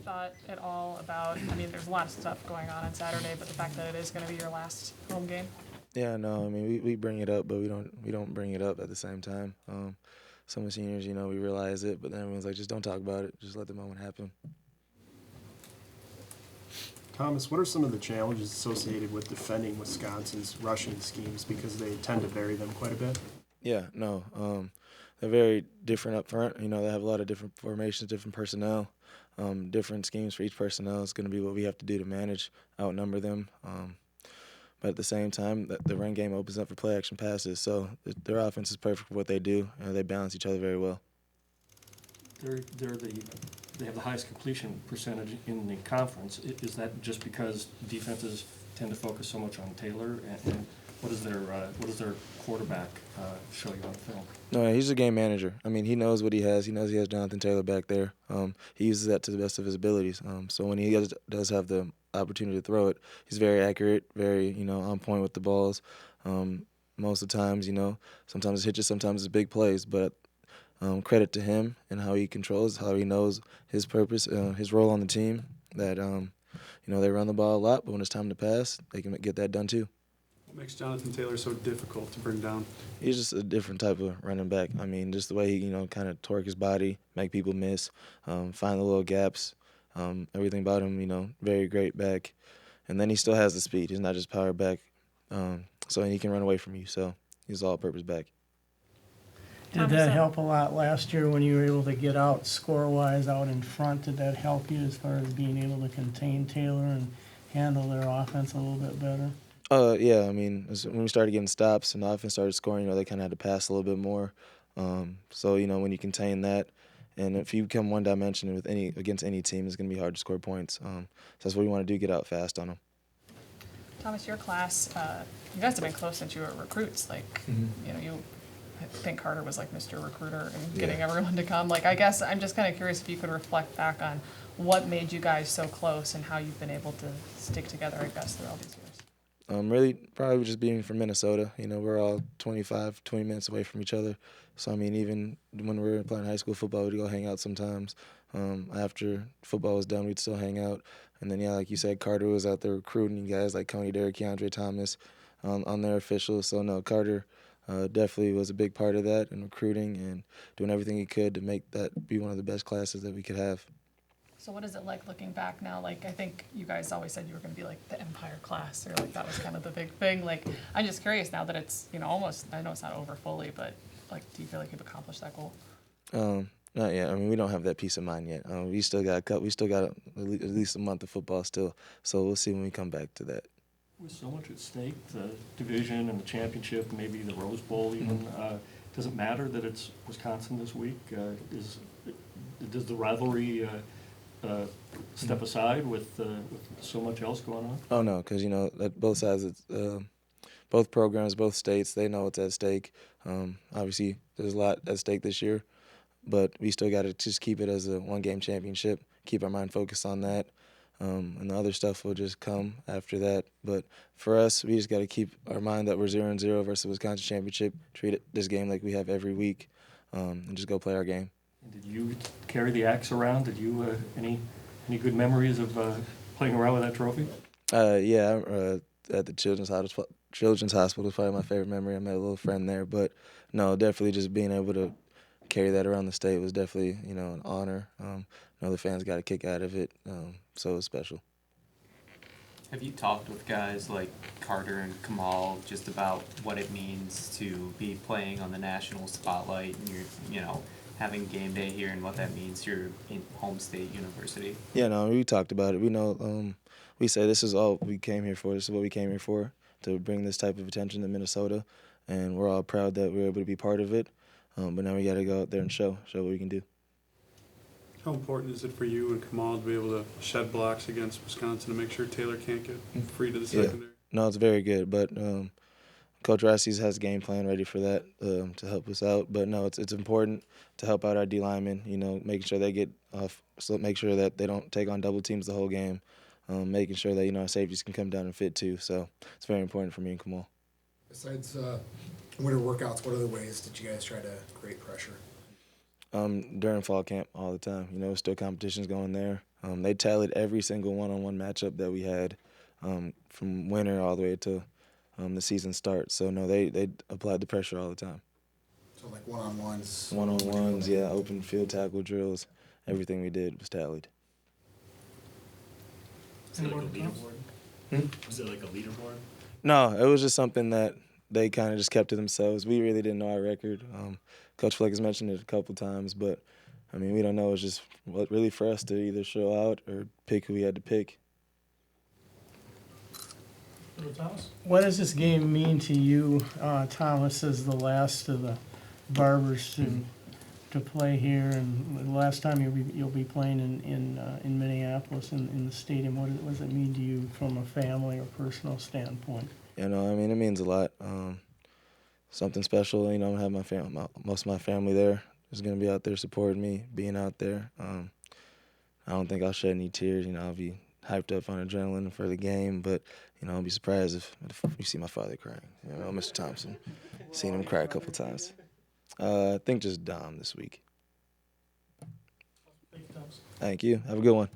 thought at all about, I mean, there's a lot of stuff going on Saturday, but the fact that it is going to be your last home game? Yeah, no, I mean we bring it up, but we don't bring it up at the same time. Some of the seniors, we realize it, but then everyone's like, just don't talk about it. Just let the moment happen. Thomas, what are some of the challenges associated with defending Wisconsin's rushing schemes because they tend to vary them quite a bit? Yeah, no, they're very different up front. They have a lot of different formations, different personnel, different schemes for each personnel. It's going to be what we have to do to manage, outnumber them. But at the same time, the run game opens up for play action passes. So their offense is perfect for what they do. They balance each other very well. They have the highest completion percentage in the conference. Is that just because defenses tend to focus so much on Taylor? And what does their quarterback show you on film? No, he's a game manager. I mean, he knows what he has. He knows he has Jonathan Taylor back there. He uses that to the best of his abilities. So when he does have the opportunity to throw it, he's very accurate, very on point with the balls. Most of the times, sometimes it's hitches, sometimes it's big plays, but credit to him and how he controls, how he knows his purpose, his role on the team. That they run the ball a lot, but when it's time to pass, they can get that done too. What makes Jonathan Taylor so difficult to bring down? He's just a different type of running back. I mean, just the way he kind of torque his body, make people miss, find the little gaps. Everything about him, very great back, and then he still has the speed. He's not just power back, so he can run away from you. So he's all-purpose back. Did that help a lot last year when you were able to get out score-wise out in front? Did that help you as far as being able to contain Taylor and handle their offense a little bit better? Yeah, I mean, when we started getting stops and the offense started scoring, they kind of had to pass a little bit more. So, when you contain that, and if you become one dimension against any team, it's going to be hard to score points. So that's what we want to do, get out fast on them. Thomas, your class, you guys have been close since you were recruits. I think Carter was like Mr. Recruiter and getting everyone to come. I guess I'm just kind of curious if you could reflect back on what made you guys so close and how you've been able to stick together, I guess, through all these years. Really, probably just being from Minnesota. We're all 20 minutes away from each other. So, I mean, even when we were playing high school football, we'd go hang out sometimes. After football was done, we'd still hang out. And then, like you said, Carter was out there recruiting guys like Coney Derrick, Keandre Thomas on their officials. So, no, Carter definitely was a big part of that in recruiting and doing everything he could to make that be one of the best classes that we could have. So what is it like looking back now? I think you guys always said you were going to be the Empire class, or that was kind of the big thing. I'm just curious now that it's, almost, I know it's not over fully, but do you feel like you've accomplished that goal? Not yet. I mean, we don't have that peace of mind yet. We still got at least a month of football still. So we'll see when we come back to that. With so much at stake, the division and the championship, maybe the Rose Bowl even, does it matter that it's Wisconsin this week? Does the rivalry step aside with so much else going on? Oh, no, because, that both sides, both programs, both states, they know what's at stake. Obviously, there's a lot at stake this year, but we still got to just keep it as a one-game championship, keep our mind focused on that. And the other stuff will just come after that. But for us, we just got to keep our mind that we're 0-0 versus Wisconsin championship, treat this game like we have every week, and just go play our game. Did you carry the axe around? Did you any good memories of playing around with that trophy? Yeah, at the Children's Hospital is probably my favorite memory. I met a little friend there. But, no, definitely just being able to carry that around the state was definitely, an honor. The fans got a kick out of it, so it was special. Have you talked with guys like Carter and Kamal just about what it means to be playing on the national spotlight and you're, having game day here and what that means to your home state university? Yeah, no, we talked about it. We know, we say this is all we came here for. This is what we came here for, to bring this type of attention to Minnesota, and we're all proud that we're able to be part of it. But now we got to go out there and show what we can do. How important is it for you and Kamal to be able to shed blocks against Wisconsin to make sure Taylor can't get free to the secondary? Yeah. No, it's very good, but Coach Rassis has a game plan ready for that to help us out. But no, it's important to help out our D linemen. Making sure they get off, so make sure that they don't take on double teams the whole game. Making sure that our safeties can come down and fit too. So it's very important for me and Kamal. Besides winter workouts, what other ways did you guys try to create pressure? During fall camp all the time. You know, still competitions going there. They tallied every single one-on-one matchup that we had from winter all the way to the season start. So, no, they applied the pressure all the time. So like one-on-ones? One-on-ones, yeah, open field tackle drills. Everything we did was tallied. Was it like a leaderboard? Was it like a leaderboard? No, it was just something that they kind of just kept to themselves. We really didn't know our record. Coach Fleck has mentioned it a couple times, but, I mean, we don't know. It's just really for us to either show out or pick who we had to pick. What does this game mean to you, Thomas, as the last of the Barbers to play here, and the last time you'll be playing in Minneapolis in the stadium? What does it mean to you from a family or personal standpoint? You know, I mean, it means a lot. Something special. You know, I have most of my family there is going to be out there supporting me, being out there. I don't think I'll shed any tears. You know, I'll be hyped up on adrenaline for the game, but, you know, I'll be surprised if you see my father crying. You know, Mr. Thompson, seen him cry a couple times. I think just Dom this week. Thank you. Have a good one.